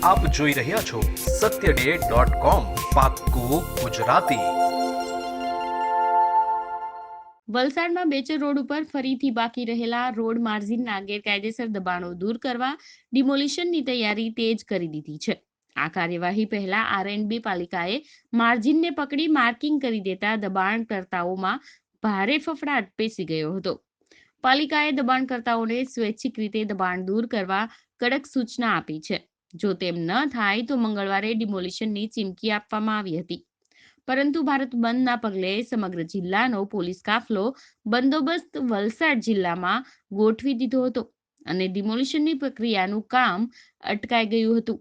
આપ જોઈ રહ્યા છો satyday.com પાક્કું ગુજરાતી। વલસાડમાં બેચર રોડ ઉપર ફરીથી બાકી રહેલા રોડ માર્જિનના ગેરકાયદેસર દબાણો દૂર કરવા ડિમોલિશનની તૈયારી તેજ કરી દીધી છે। આ કાર્યવાહી પહેલા આરએનબી પાલિકાએ માર્જિનને પકડી માર્કિંગ કરી દેતા દબાણકર્તાઓમાં ભારે ફફડાટ પેસી ગયો હતો। પાલિકાએ દબાણકર્તાઓને સ્વૈચ્છિક રીતે દબાણ દૂર કરવા કડક સૂચના આપી છે। જો તેમ ન થાય તો મંગળવારે ડિમોલિશનની ચીમકી આપવામાં આવી હતી, પરંતુ ભારત બંધના પગલે સમગ્ર જિલ્લાનો પોલીસ કાફલો બંદોબસ્ત વલસાડ જિલ્લામાં ગોઠવી દીધો હતો અને ડિમોલિશનની પ્રક્રિયાનું કામ અટકાઈ ગયું હતું।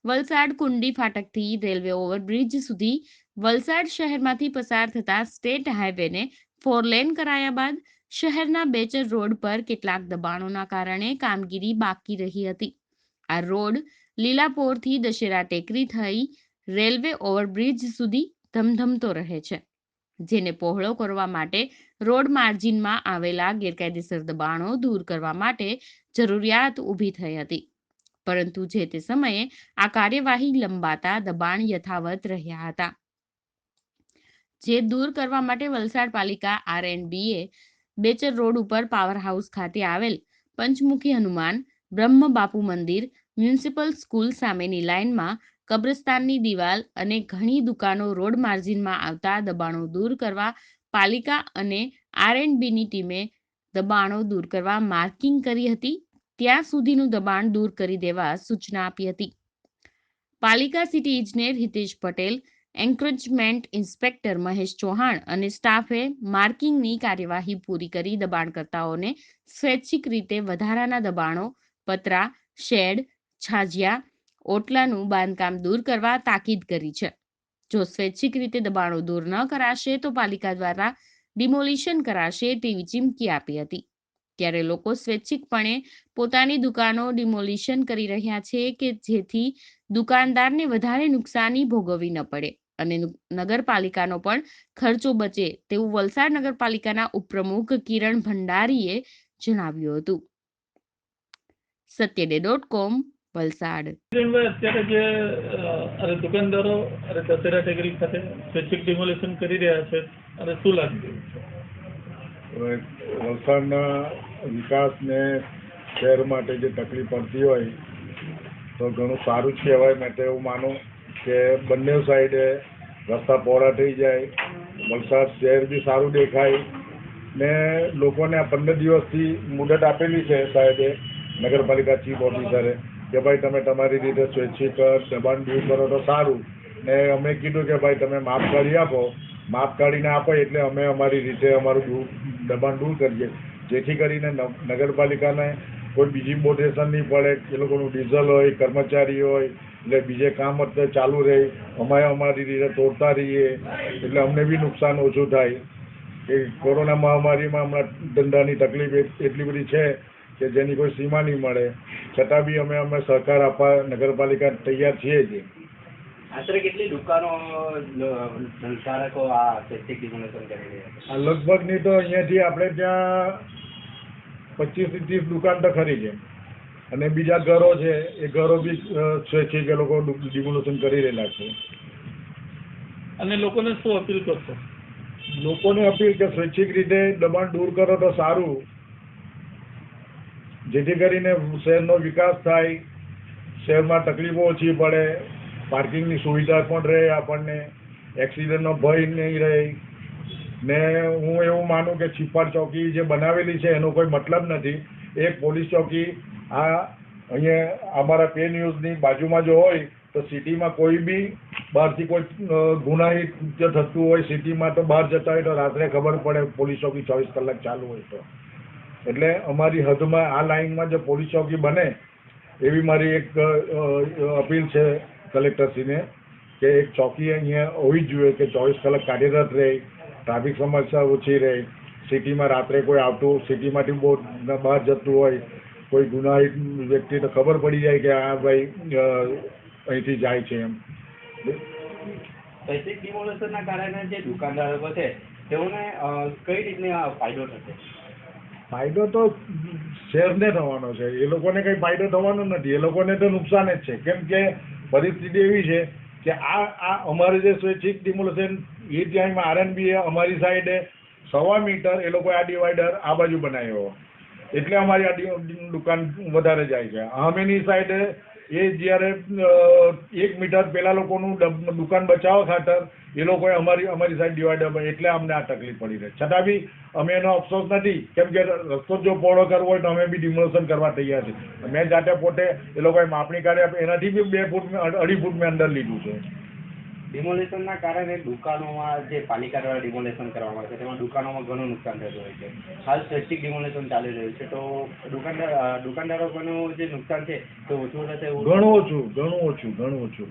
વલસાડ કુંડી ફાટકથી રેલવે ઓવરબ્રિજ સુધી વલસાડ શહેરમાંથી પસાર થતા સ્ટેટ હાઈવેને 4 લેન કરાયા બાદ શહેરના બેચર રોડ પર કેટલાક દબાણોના કારણે કામગીરી બાકી રહી હતી। આ રોડ લીલાપોરથી દશેરા ટેકરી થઈ રેલવે ઓવરબ્રિજ સુધી ધમધમતો રહે છે, જેને પહોળો કરવા માટે રોડ માર્જિનમાં આવેલા ગેરકાયદેસર દબાણો દૂર કરવા માટે જરૂરિયાત ઊભી થઈ હતી, પરંતુ જે તે સમયે આ કાર્યવાહી લંબાતા દબાણ યથાવત રહ્યા હતા, જે દૂર કરવા માટે વલસાડ પાલિકા આરએનબીએ બેચર રોડ ઉપર પાવર હાઉસ ખાતે આવેલ પંચમુખી હનુમાન, બ્રહ્મ બાપુ મંદિર, મ્યુનિસિપલ સ્કૂલ સામેની લાઇનમાં કબ્રસ્તાનની દિવાલ અને ઘણી દુકાનો રોડ માર્જિનમાં આવતા દબાણો દૂર કરવા પાલિકા અને આરએનબીની ટીમે દબાણો દૂર કરવા માર્કિંગ કરી હતી, ત્યાં સુધીનું દબાણ દૂર કરી દેવા સૂચના આપી હતી। પાલિકા સિટી ઇજનેર હિતેશ પટેલ, એન્ક્રોચમેન્ટ ઇન્સ્પેક્ટર મહેશ ચૌહાણ અને સ્ટાફે માર્કિંગની કાર્યવાહી પૂરી કરી દબાણકર્તાઓને સ્વૈચ્છિક રીતે વધારાના દબાણો, પતરા, શેડ, છાજિયા, ઓટલાનું બાંધકામ દૂર કરવા તાકીદ કરી છે। જો સ્વૈચ્છિક રીતે દબાણો દૂર ન કરાશે તો પાલિકા દ્વારા ડિમોલિશન કરાશે તેવી ચીમકી આપી હતી। ત્યારે લોકો સ્વૈચ્છિકપણે પોતાની દુકાનો ડિમોલિશન કરી રહ્યા છે કે જેથી દુકાનદારને વધારે નુકસાની ભોગવવી ન પડે અને નગરપાલિકાનો પણ ખર્ચો બચે તેવું વલસાડ નગરપાલિકાના ઉપપ્રમુખ કિરણ ભંડારીએ જણાવ્યું હતું। satyday.com વલસાડ। અત્યારે જે દુકાનદારો દશેરા ટેકરી ખાતે સ્વૈચ્છિક ડિમોલિશન કરી રહ્યા છે અને શું લાગી રહ્યું છે? વલસાડના વિકાસને શહેર માટે જે તકલીફ પડતી હોય તો ઘણું સારું જ કહેવાય। મેં તો એવું માનું કે બંને સાઈડે રસ્તા પહોળા થઈ જાય, વલસાડ શહેર બી સારું દેખાય ને લોકોને આ 15 દિવસથી મુદત આપેલી છે સાહેબે, નગરપાલિકા ચીફ ઓફિસરે, કે ભાઈ તમે તમારી રીતે સ્વૈચ્છિક દબાણ દૂર કરો તો સારું, ને અમે કીધું કે ભાઈ તમે માપ કાઢી આપો, માપ કાઢીને આપો એટલે અમે અમારી રીતે અમારું દબાણ દૂર કરીએ, જેથી કરીને નગરપાલિકાને કોઈ બીજી બોટેશન નહીં પડે, એ લોકોનું ડીઝલ હોય, કર્મચારી હોય, એટલે બીજે કામ અત્યારે ચાલુ રહે, અમે અમારી રીતે તોડતા રહીએ એટલે અમને બી નુકસાન ઓછું થાય। કે કોરોના મહામારીમાં હમણાં ધંધાની તકલીફ એટલી બધી છે કે જેની કોઈ સીમા નહીં મળે, છતાં બી અમે સહકાર આપવા નગરપાલિકા તૈયાર છીએ જ। આશરે કેટલી દુકાનો ધારકો આ સ્વૈચ્છિક ડિમોલિશન કરી રહ્યા છે? લગભગ નહીં તો અહીંયાથી આપણે ત્યાં 25 થી 30 દુકાન તો ખરી છે અને બીજા ઘરો છે, એ ઘરો બી સ્વૈચ્છિક એ લોકો ડિમોલિશન કરી રહેલા છે। અને લોકોને શું અપીલ કરશો? લોકોને અપીલ કે સ્વૈચ્છિક રીતે દબાણ દૂર કરો તો સારું, જેથી કરીને શહેરનો વિકાસ થાય, શહેરમાં તકલીફો ઓછી પડે, પાર્કિંગની સુવિધા પણ રહે, આપણને એક્સિડન્ટનો ભય નહીં રહે ને હું એવું માનું કે છીપાડ ચોકી જે બનાવેલી છે એનો કોઈ મતલબ નથી। એક પોલીસ ચોકી આ અહીંયા અમારા પે ન્યૂઝની બાજુમાં જો હોય તો સિટીમાં કોઈ બી બહારથી કોઈ ગુનાહિત કૃત્ય થતું હોય સિટીમાં તો બહાર જતા હોય તો રાત્રે ખબર પડે પોલીસ ચોકી 24 કલાક ચાલુ હોય તો, એટલે અમારી હદમાં આ લાઇનમાં જો પોલીસ ચોકી બને એવી મારી એક અપીલ છે કલેક્ટરશ્રીને કે એક ચોકી અહીંયા હોવી જ જોઈએ કે 24 કલાક કાર્યરત રહે, ટ્રાફિક સમસ્યા ઓછી રહે, સિટીમાં રાત્રે કોઈ આવતું સિટીમાંથી બહુ બહાર જતું હોય, કોઈ ગુનાહિત વ્યક્તિ તો ખબર પડી જાય કે આ ભાઈ અહીંથી જાય છે એમ। સ્વૈચ્છિક ડિમોલિશનના કારણે જે દુકાનદારો છે તેઓને કઈ રીતના ફાયદો થશે? ફાયદો તો શહેરને થવાનો છે, એ લોકોને કંઈ ફાયદો થવાનો નથી, એ લોકોને તો નુકસાન જ છે. કેમ કે પરિસ્થિતિ એવી છે કે આ અમારે જે સ્વૈચ્છિક ડિમોલેશન એ ત્યાં આરએનબી અમારી સાઈડે 1.25 મીટર એ લોકોએ આ ડિવાઈડર આ બાજુ બનાવ્યો, એટલે અમારી આ દુકાન વધારે જાય છે. અમેની સાઈડે એ જ્યારે 1 મીટર પેલા લોકોનું દુકાન બચાવવા ખાતર એ લોકોએ અમારી સાઈડ ડિવાઈડર, એટલે અમને આ તકલીફ પડી રહી. છતાં બી અમે એનો અફસોસ નથી, કેમ કે રસ્તો જો પહોળો કરવો હોય તો અમે બી ડિમોલેશન કરવા તૈયાર છીએ. મેં જાતે પોતે એ લોકોએ માપણી કરી એનાથી બી 2 ફૂટ 2.5 ફૂટ મેં અંદર લીધું છે. ડિમોલેશનના કારણે દુકાનોમાં જે પાલિકા દ્વારા ડિમોલેશન કરવામાં આવે છે તેમાં દુકાનોમાં ઘણું નુકસાન થતું હોય છે. હાલ સ્વૈચ્છિક ડિમોલેશન ચાલી રહ્યું છે, તો દુકાનદારોનું જે નુકસાન છે તો ઓછું થશે? ઘણું ઓછું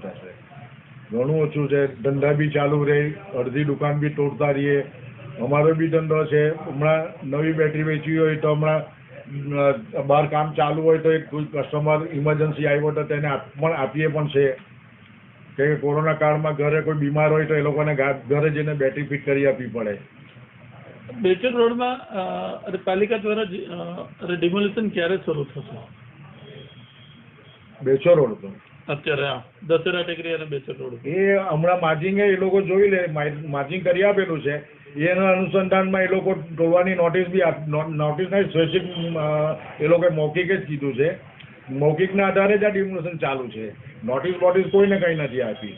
થશે, ઘણું ઓછું છે. ધંધા બી ચાલુ રહે, અડધી દુકાન બી તોડતા રહીએ. અમારો બી ધંધો છે, હમણાં નવી બેટરી વેચવી હોય તો હમણાં બહાર કામ ચાલુ હોય તો કોઈ કસ્ટમર ઇમરજન્સી આવ્યો તો તેને આપીએ પણ છે. કે કોરોના કાળમાં ઘરે કોઈ બીમાર હોય તો એ લોકોને ઘરે જઈને બેટરી ફિટ કરી આપવી પડે. બેચર રોડમાં પાલિકા દ્વારા ડિમોલિશન ક્યારે શરૂ થશે? બેચર રોડ તો અત્યારે દશેરા ટેકરી અને બેચર રોડ એ હમણાં માર્જિંગ એ લોકો જોઈ લે, માર્જિંગ કરી આપેલું છે. એના અનુસંધાનમાં એ લોકો તોડવાની નોટિસ નહીં, સ્વૈચ્છિક એ લોકોએ મૌખિક જ કીધું છે. મૌખિકના આધારે જ આ ડિમોલેશન ચાલુ છે. નોટિસ કોઈને કંઈ નથી આપી,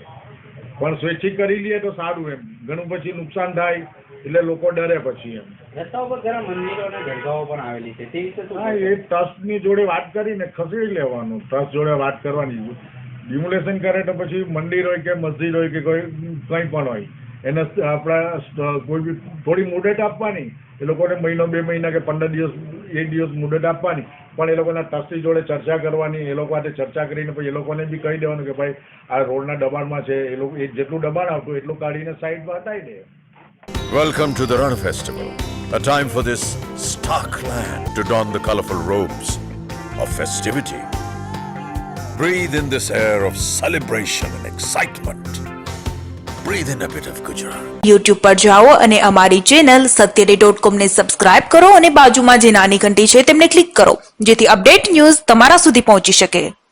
પણ સ્વૈચ્છિક કરી લઈએ તો સારું. એમ ઘણું પછી નુકસાન થાય એટલે લોકો ડરે પછી. એમ રસ્તા ઉપર ઘણા મંદિરો અને દરગાહો પણ આવેલી છે, તે વિશે હા, એ ટ્રસ્ટની જોડે વાત કરીને ખસેડી લેવાનું, ટ્રસ્ટ જોડે વાત કરવાની. ડિમોલેશન કરે તો પછી મંદિર હોય કે મસ્જિદ હોય કે કંઈ પણ હોય એને આપણા કોઈ બી થોડી મુદત આપવાની. એ લોકોને મહિનો 2 મહિના કે 15 દિવસ 1 દિવસ મુદત આપવાની, પણ એ લોકોના ટ્રસ્ટી જોડે ચર્ચા કરવાની. એ લોકો સાથે ચર્ચા કરીને પછી એ લોકોને બી કહી દેવાનું કે ભાઈ આ રોડના દબાણમાં છે, એ લોકો જેટલું દબાણ આવતું એટલું કાઢીને સાઈડમાં હટાવી દે. Welcome to the Ran Festival, a time for this stark land to don the colorful robes of festivity. Breathe in this air of celebration and excitement. Breathe in a bit of Gujarat. YouTube પર જાઓ અને અમારી channel satyade.com ને subscribe કરો અને બાજુમાં જે નાની ઘંટી છે તેમને ક્લિક કરો, જેથી અપડેટ ન્યૂઝ તમારા સુધી પહોંચી શકે.